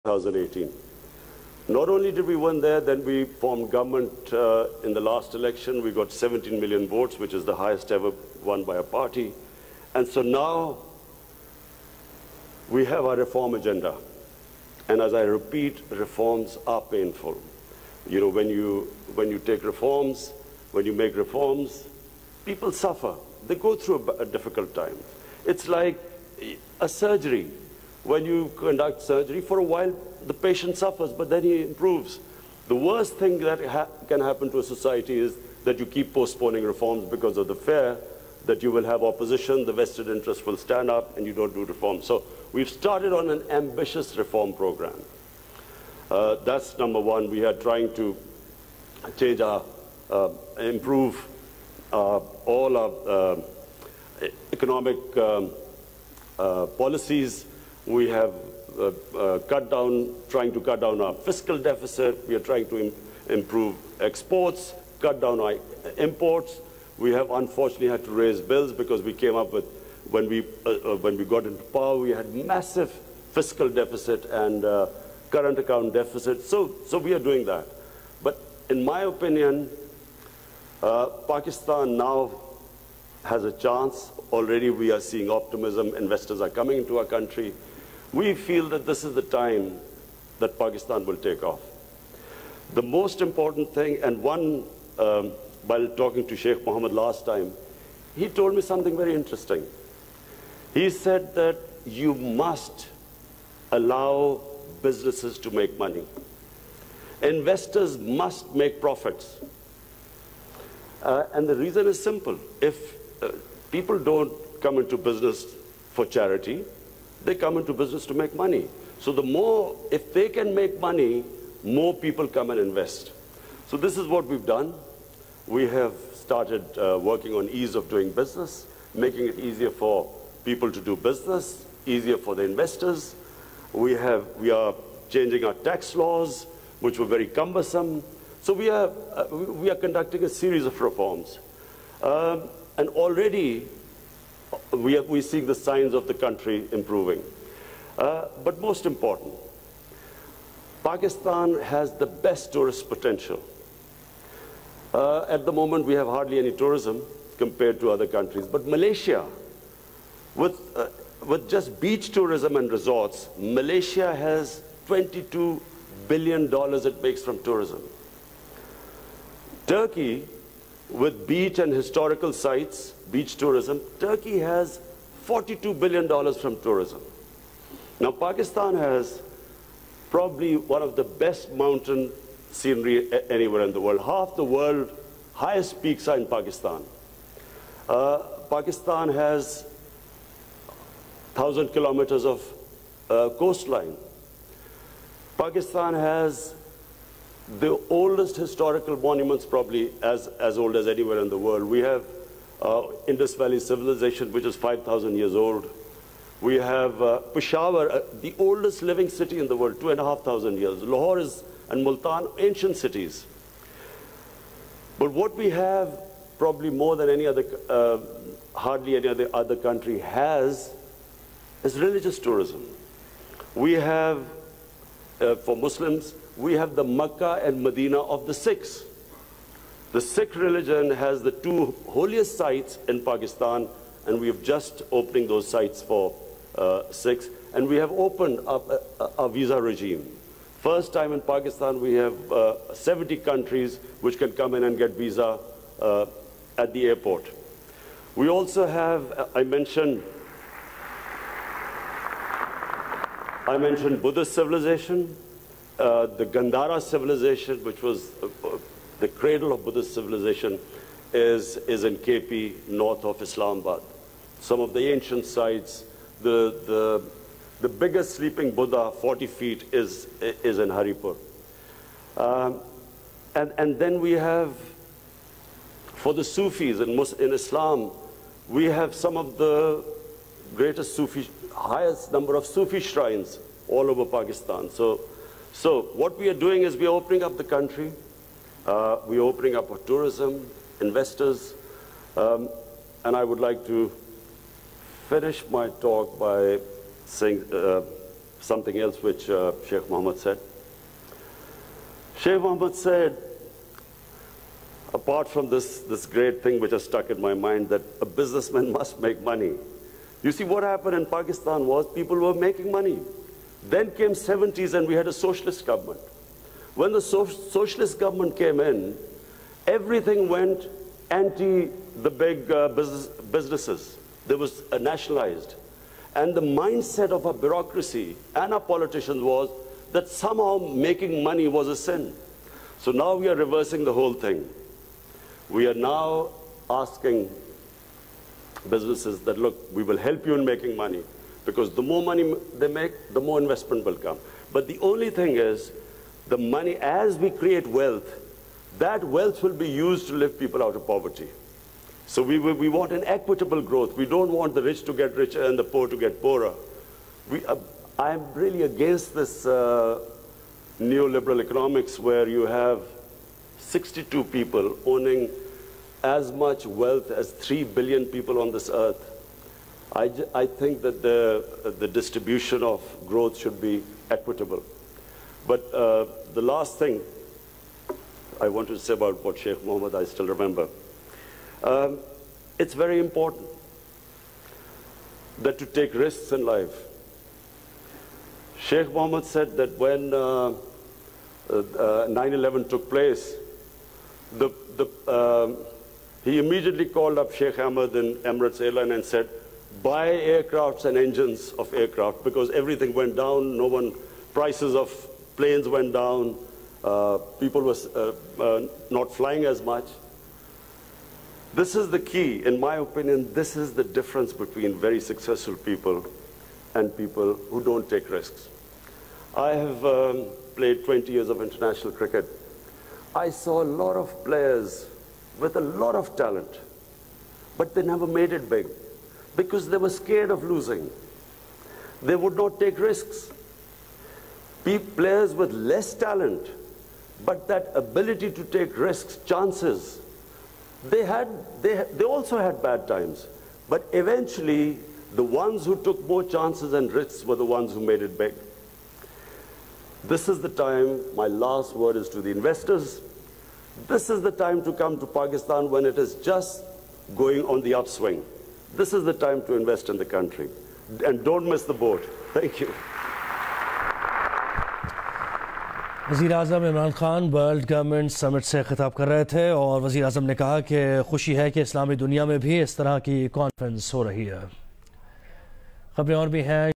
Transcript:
2018. Not only did we win there, then we formed government in the last election. We got 17 million votes, which is the highest ever won by a party. And so now we have our reform agenda. And as I repeat, reforms are painful. You know, when you take reforms, when you make reforms, people suffer. They go through a difficult time. It's like a surgery. When you conduct surgery, for a while, the patient suffers, but then he improves. The worst thing that can happen to a society is that you keep postponing reforms because of the fear that you will have opposition, the vested interest will stand up, and you don't do reforms. So we've started on an ambitious reform program. That's number one. We are trying to change our, improve all our economic policies. We have trying to cut down our fiscal deficit. We are trying to improve exports, cut down our imports. We have unfortunately had to raise bills because we came up with, when we got into power, we had massive fiscal deficit and current account deficit. So we are doing that. But in my opinion, Pakistan now has a chance. Already we are seeing optimism. Investors are coming into our country. We feel that this is the time that Pakistan will take off. The most important thing, and one, while talking to Sheikh Mohammed last time, he told me something very interesting. He said that you must allow businesses to make money. Investors must make profits. And the reason is simple. If people don't come into business for charity, they come into business to make money. So the more, if they can make money, more people come and invest. So this is what we've done. We have started working on ease of doing business, making it easier for people to do business, easier for the investors. We are changing our tax laws, which were very cumbersome. So we are conducting a series of reforms. And already we're seeing the signs of the country improving. But most important, Pakistan has the best tourist potential. At the moment, we have hardly any tourism compared to other countries. But Malaysia, with just beach tourism and resorts, Malaysia has $22 billion it makes from tourism. Turkey, with beach and historical sites, beach tourism, Turkey has $42 billion from tourism. Now, Pakistan has probably one of the best mountain scenery anywhere in the world. Half the world's highest peaks are in Pakistan. Pakistan has 1,000 kilometers of coastline. Pakistan has the oldest historical monuments, probably as old as anywhere in the world. We have Indus Valley civilization, which is 5,000 years old. We have Peshawar, the oldest living city in the world, 2,500 years. Lahore and Multan, ancient cities. But what we have, probably more than any other, hardly any other country has, is religious tourism. We have, for Muslims, we have the Makkah and Medina of the Sikhs. The Sikh religion has the two holiest sites in Pakistan, and we have just opening those sites for Sikhs. And we have opened up a visa regime. First time in Pakistan, we have 70 countries which can come in and get visa at the airport. We also have, I mentioned Buddhist civilization, the Gandhara civilization, which was the cradle of Buddhist civilization, is in KP, north of Islamabad. Some of the ancient sites, the biggest sleeping Buddha, 40 feet, is in Haripur. And then we have, for the Sufis in Islam, we have some of the greatest highest number of Sufi shrines all over Pakistan. So what we are doing is we are opening up the country. We are opening up for tourism, investors. And I would like to finish my talk by saying something else which Sheikh Mohammed said. Sheikh Mohammed said, apart from this great thing which has stuck in my mind, that a businessman must make money. You see, what happened in Pakistan was people were making money. Then came 70s and we had a socialist government. When the socialist government came in, everything went anti the big businesses. They was nationalized. And the mindset of our bureaucracy and our politicians was that somehow making money was a sin. So now we are reversing the whole thing. We are now asking businesses that, look, we will help you in making money, because the more money they make, the more investment will come. But the only thing is, the money, as we create wealth, that wealth will be used to lift people out of poverty. So we want an equitable growth. We don't want the rich to get richer and the poor to get poorer. I am really against this neoliberal economics where you have 62 people owning as much wealth as 3 billion people on this earth. I think that the distribution of growth should be equitable. But the last thing I wanted to say about what Sheikh Mohammed, I still remember. It's very important that to take risks in life. Sheikh Mohammed said that when 9/11 took place, he immediately called up Sheikh Ahmed in Emirates Airline and said, buy aircrafts and engines of aircraft, because everything went down. Prices of planes went down. People were not flying as much. This is the key, in my opinion. This is the difference between very successful people and people who don't take risks. I have played 20 years of international cricket. I saw a lot of players with a lot of talent, but they never made it big because they were scared of losing. They would not take risks. Players with less talent, but that ability to take risks, chances, they also had bad times. But eventually, the ones who took more chances and risks were the ones who made it big. This is the time, my last word is to the investors. This is the time to come to Pakistan when it is just going on the upswing. This is the time to invest in the country. And don't miss the boat. Thank you. वज़ीर-ए-आज़म Imran Khan world government summit से खिताब कर रहे थे और वज़ीर-ए-आज़म ने कहा कि खुशी है कि इस्लामी दुनिया में भी इस तरह की कॉन्फ्रेंस हो रही है। खबरें और भी हैं।